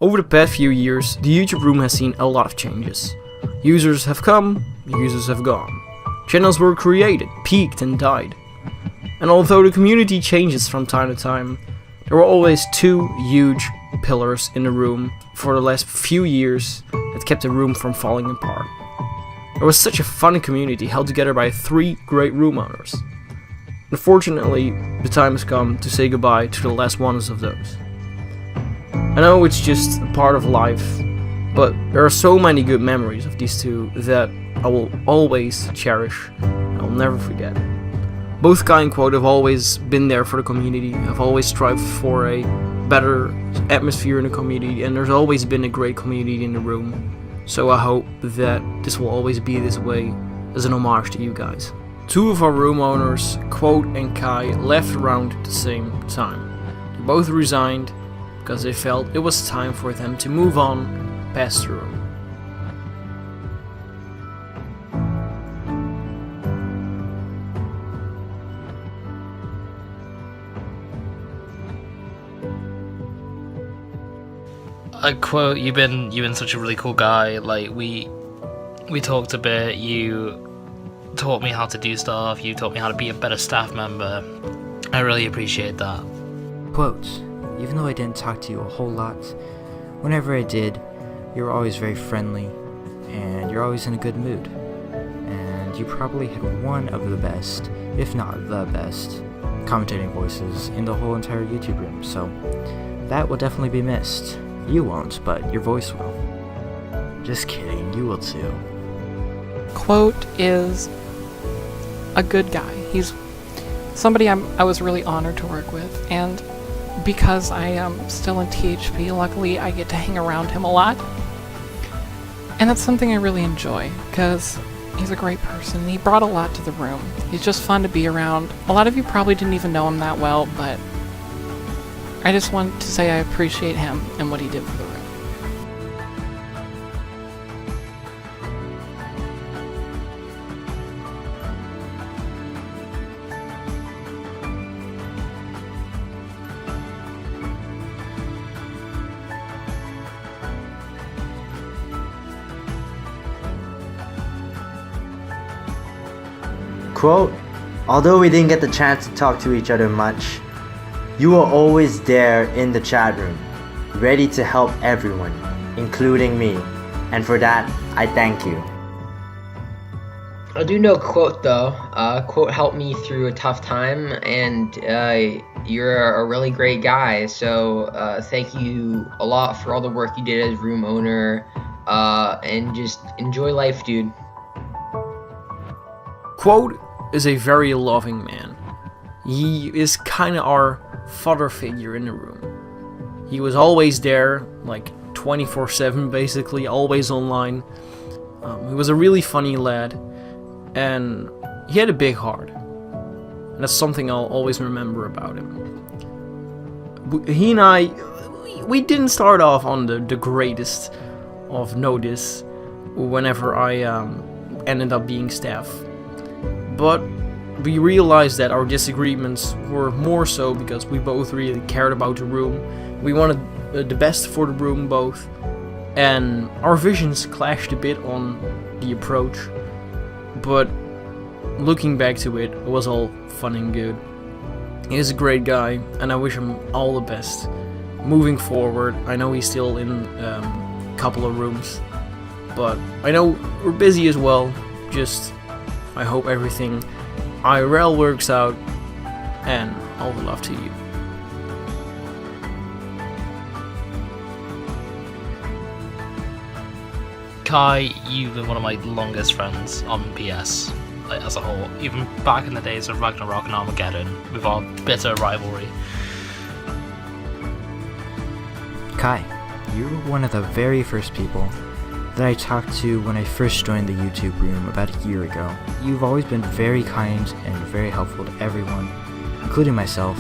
Over the past few years, the YouTube room has seen a lot of changes. Users have come, users have gone. Channels were created, peaked and died. And although the community changes from time to time, there were always two huge pillars in the room for the last few years that kept the room from falling apart. There was such a fun community held together by three great room owners. Unfortunately, the time has come to say goodbye to the last ones of those. I know it's just a part of life, but there are so many good memories of these two that I will always cherish and I'll never forget. Both Kie and Quote have always been there for the community, have always strived for a better atmosphere in the community, and there's always been a great community in the room. So I hope that this will always be this way as an homage to you guys. Two of our room owners, Quote and Kie, left around the same time. They both resigned because they felt it was time for them to move on past the room. Quote, you've been such a really cool guy. Like we talked a bit. You taught me how to do stuff. You taught me how to be a better staff member. I really appreciate that. Quote, even though I didn't talk to you a whole lot, whenever I did, you were always very friendly, and you're always in a good mood. And you probably had one of the best, if not the best, commentating voices in the whole entire YouTube room, so that will definitely be missed. You won't, but your voice will. Just kidding, you will too. Quote is a good guy. He's somebody I was really honored to work with, and because I am still in THP, luckily I get to hang around him a lot. And that's something I really enjoy, because he's a great person. He brought a lot to the room. He's just fun to be around. A lot of you probably didn't even know him that well, but I just want to say I appreciate him and what he did for the room. Quote, although we didn't get the chance to talk to each other much, you were always there in the chat room, ready to help everyone, including me, and for that, I thank you. I do know Quote though. Quote helped me through a tough time, and you're a really great guy, so thank you a lot for all the work you did as room owner, and just enjoy life, dude. Quote is a very loving man. He is kinda our father figure in the room. He was always there, like 24/7 basically, always online. He was a really funny lad, and he had a big heart. And that's something I'll always remember about him. He and I, we didn't start off on the greatest of notice whenever I ended up being staff. But we realized that our disagreements were more so because we both really cared about the room. We wanted the best for the room both, and our visions clashed a bit on the approach. But looking back to it, it was all fun and good. He is a great guy, and I wish him all the best moving forward. I know he's still in a couple of rooms, but I know we're busy as well. Just I hope everything IRL works out, and all the love to you. Kie, you've been one of my longest friends on PS, like, as a whole. Even back in the days of Ragnarok and Armageddon, with our bitter rivalry. Kie, you were one of the very first people that I talked to when I first joined the YouTube room about a year ago. You've always been very kind and very helpful to everyone, including myself.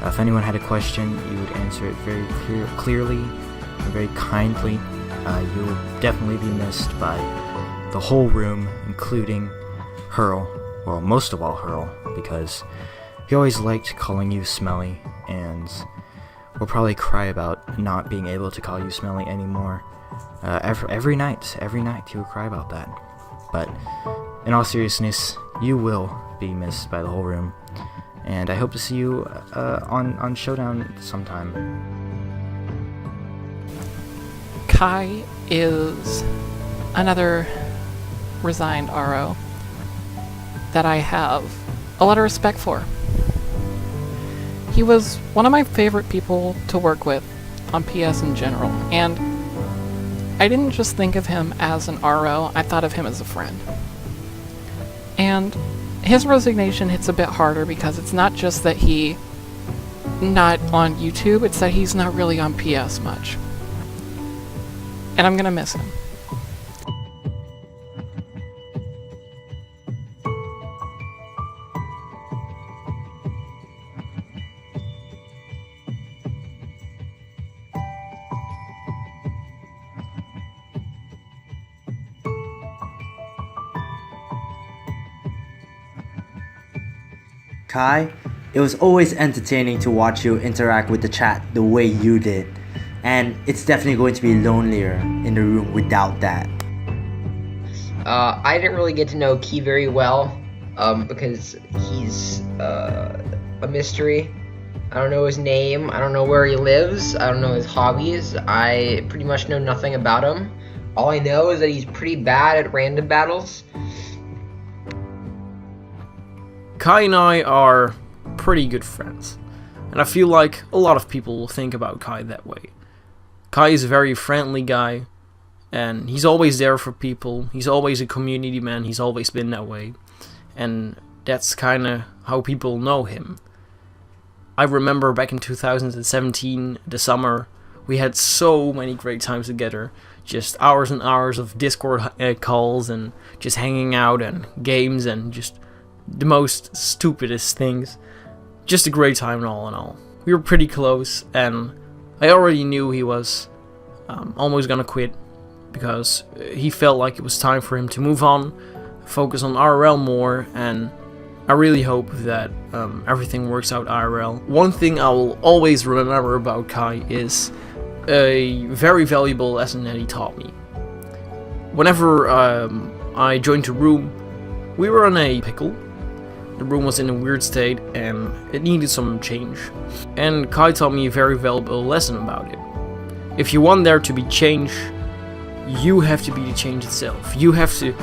If anyone had a question, you would answer it very clearly and very kindly. You'll definitely be missed by the whole room, including Hurl. Well, most of all Hurl, because he always liked calling you smelly, and will probably cry about not being able to call you smelly anymore. Every night he would cry about that. But in all seriousness, you will be missed by the whole room, and I hope to see you on Showdown sometime. Kai is another resigned RO that I have a lot of respect for. He was one of my favorite people to work with on PS in general, and I didn't just think of him as an RO, I thought of him as a friend. And his resignation hits a bit harder because it's not just that he not on YouTube, it's that he's not really on PS much. And I'm gonna miss him. Kai, it was always entertaining to watch you interact with the chat the way you did, and it's definitely going to be lonelier in the room without that. I didn't really get to know Kie very well, because he's a mystery. I don't know his name, I don't know where he lives, I don't know his hobbies, I pretty much know nothing about him. All I know is that he's pretty bad at random battles. Kai and I are pretty good friends, and I feel like a lot of people will think about Kai that way. Kai is a very friendly guy, and he's always there for people, he's always a community man, he's always been that way, and that's kinda how people know him. I remember back in 2017, the summer, we had so many great times together, just hours and hours of Discord calls, and just hanging out, and games, and just the most stupidest things. Just a great time all in all. We were pretty close, and I already knew he was almost gonna quit, because he felt like it was time for him to move on, focus on RL more, and I really hope that everything works out IRL. One thing I will always remember about Kai is a very valuable lesson that he taught me. Whenever I joined a room, we were in a pickle. The room was in a weird state and it needed some change. And Kai taught me a very valuable lesson about it. If you want there to be change, you have to be the change itself. You have to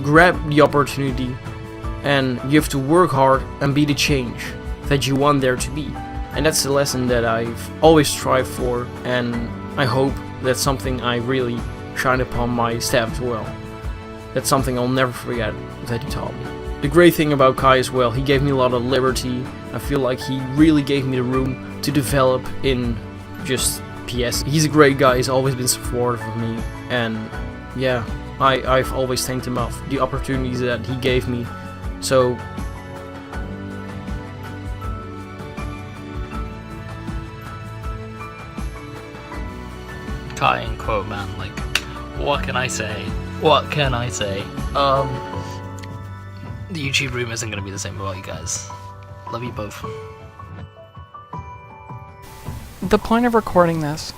grab the opportunity and you have to work hard and be the change that you want there to be. And that's the lesson that I've always strived for, and I hope that's something I really shine upon my staff as well. That's something I'll never forget that he taught me. The great thing about Kai as well, he gave me a lot of liberty. I feel like he really gave me the room to develop in just PS. He's a great guy, he's always been supportive of me, and yeah, I've always thanked him for the opportunities that he gave me. So Kai and Quote, man, like, what can I say? What can I say? The YouTube room isn't gonna be the same without you guys. Love you both. The point of recording this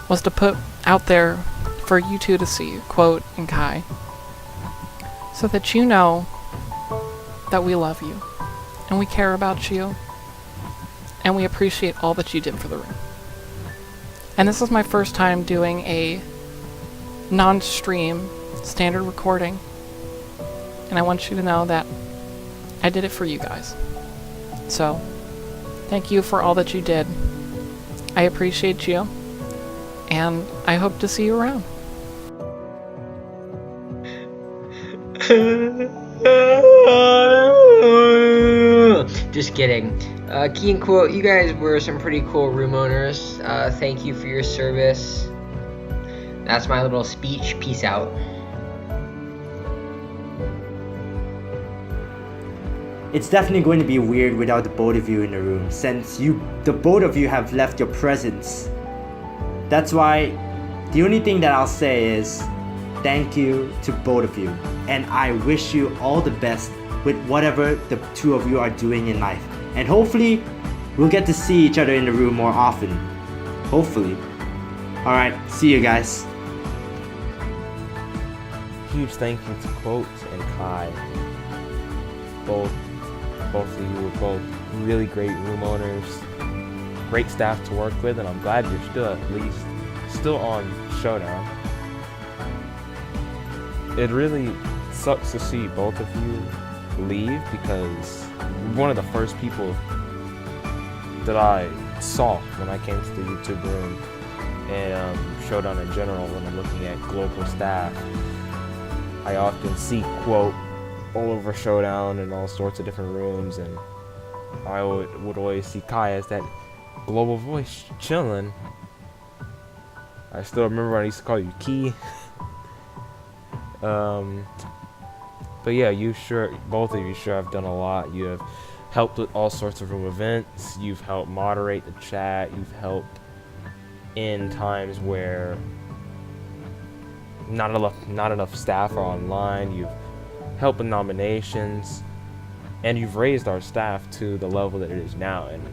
was to put out there for you two to see, Quote and Kie, so that you know that we love you, and we care about you, and we appreciate all that you did for the room. And this is my first time doing a non-stream standard recording, and I want you to know that I did it for you guys. So, thank you for all that you did. I appreciate you, and I hope to see you around. Just kidding. Kie and Quote, you guys were some pretty cool room owners. Thank you for your service. That's my little speech. Peace out. It's definitely going to be weird without the both of you in the room, since the both of you have left your presence. That's why the only thing that I'll say is thank you to both of you, and I wish you all the best with whatever the two of you are doing in life, and hopefully we'll get to see each other in the room more often. Hopefully. Alright, see you guys. Huge thank you to Quote and Kie. Both of you were both really great room owners, great staff to work with, and I'm glad you're still on Showdown. It really sucks to see both of you leave because you're one of the first people that I saw when I came to the YouTube room and Showdown in general. When I'm looking at global staff, I often see Quote all over Showdown in all sorts of different rooms, and I would always see Kie as that global voice chilling. I still remember when I used to call you Key. But yeah, both of you have done a lot. You have helped with all sorts of room events. You've helped moderate the chat. You've helped in times where not enough staff are online. You've helped with nominations, and you've raised our staff to the level that it is now. And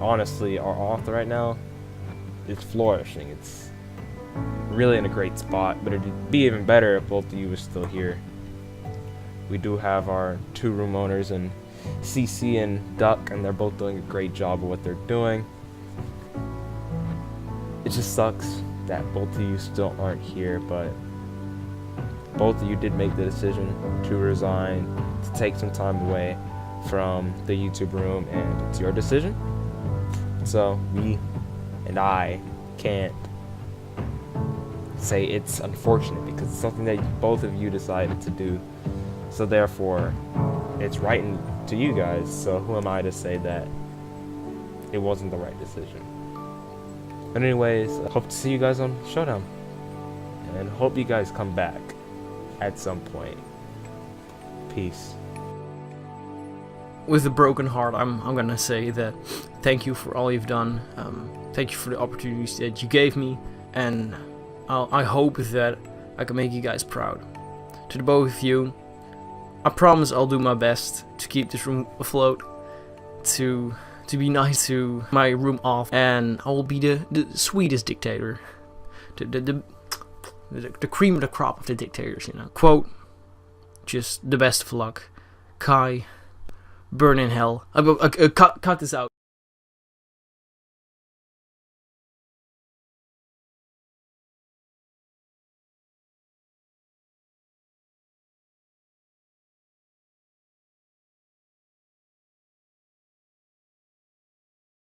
honestly, our auth right now is flourishing. It's really in a great spot, but it'd be even better if both of you were still here. We do have our two room owners in CC and Duck, and they're both doing a great job of what they're doing. It just sucks that both of you still aren't here, but both of you did make the decision to resign, to take some time away from the YouTube room, and it's your decision. So I can't say it's unfortunate because it's something that both of you decided to do. So therefore, it's right to you guys. So who am I to say that it wasn't the right decision? But anyways, I hope to see you guys on Showdown, and hope you guys come back at some point. Peace. With a broken heart, I'm gonna say that thank you for all you've done. Thank you for the opportunities that you gave me, and I hope that I can make you guys proud. To the both of you, I promise I'll do my best to keep this room afloat, to be nice to my room auth, and I will be the sweetest dictator, the cream of the crop of the dictators, you know. Quote, just the best of luck. Kie, burn in hell. Cut this out.